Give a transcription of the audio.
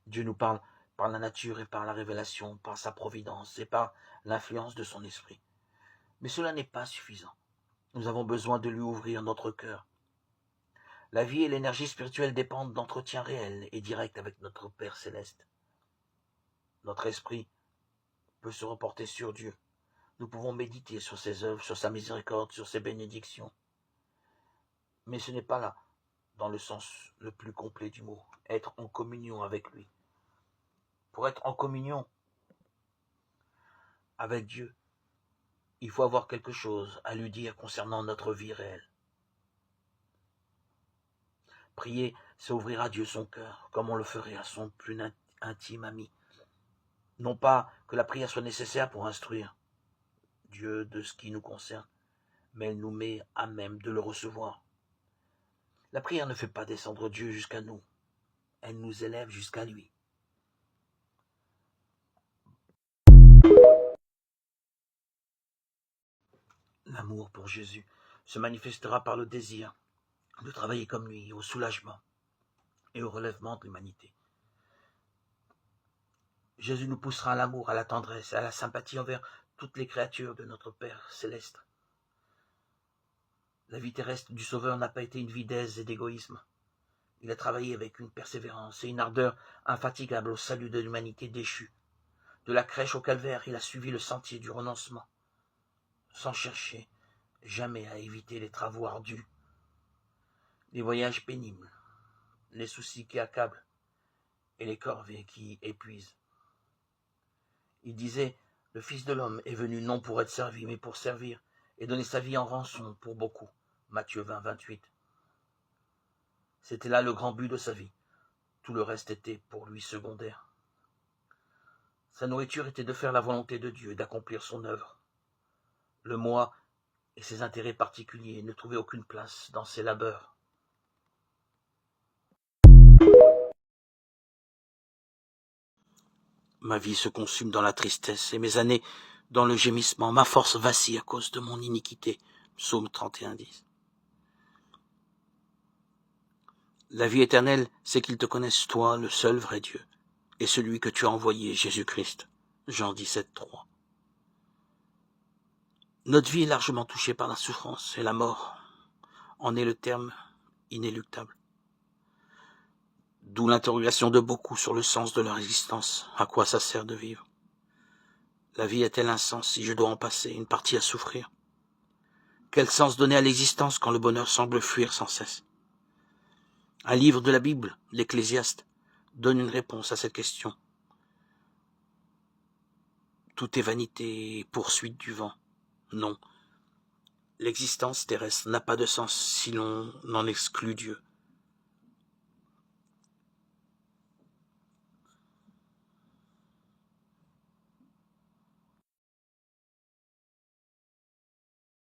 Dieu nous parle par la nature et par la révélation, par sa providence et par l'influence de son esprit. Mais cela n'est pas suffisant. Nous avons besoin de lui ouvrir notre cœur. La vie et l'énergie spirituelle dépendent d'entretiens réels et directs avec notre Père céleste. Notre esprit peut se reporter sur Dieu. Nous pouvons méditer sur ses œuvres, sur sa miséricorde, sur ses bénédictions. Mais ce n'est pas là, dans le sens le plus complet du mot, être en communion avec lui. Pour être en communion avec Dieu, il faut avoir quelque chose à lui dire concernant notre vie réelle. Prier, c'est ouvrir à Dieu son cœur, comme on le ferait à son plus intime ami. Non pas que la prière soit nécessaire pour instruire Dieu de ce qui nous concerne, mais elle nous met à même de le recevoir. La prière ne fait pas descendre Dieu jusqu'à nous, elle nous élève jusqu'à lui. L'amour pour Jésus se manifestera par le désir de travailler comme lui, au soulagement et au relèvement de l'humanité. Jésus nous poussera à l'amour, à la tendresse, à la sympathie envers toutes les créatures de notre Père céleste. La vie terrestre du Sauveur n'a pas été une vie d'aise et d'égoïsme. Il a travaillé avec une persévérance et une ardeur infatigables au salut de l'humanité déchue. De la crèche au calvaire, il a suivi le sentier du renoncement, sans chercher jamais à éviter les travaux ardus, les voyages pénibles, les soucis qui accablent et les corvées qui épuisent. Il disait, le Fils de l'homme est venu non pour être servi, mais pour servir et donner sa vie en rançon pour beaucoup. Matthieu 20, 28. C'était là le grand but de sa vie. Tout le reste était pour lui secondaire. Sa nourriture était de faire la volonté de Dieu et d'accomplir son œuvre. Le moi et ses intérêts particuliers ne trouvaient aucune place dans ses labeurs. Ma vie se consume dans la tristesse et mes années dans le gémissement. Ma force vacille à cause de mon iniquité. Psaume 31, 10. La vie éternelle, c'est qu'ils te connaissent, toi, le seul vrai Dieu, et celui que tu as envoyé, Jésus-Christ. Jean 17, 3. Notre vie est largement touchée par la souffrance et la mort en est le terme inéluctable. D'où l'interrogation de beaucoup sur le sens de leur existence. À quoi ça sert de vivre? La vie a-t-elle un sens si je dois en passer une partie à souffrir? Quel sens donner à l'existence quand le bonheur semble fuir sans cesse? Un livre de la Bible, l'Ecclésiaste, donne une réponse à cette question. Tout est vanité et poursuite du vent. Non. L'existence terrestre n'a pas de sens si l'on en exclut Dieu.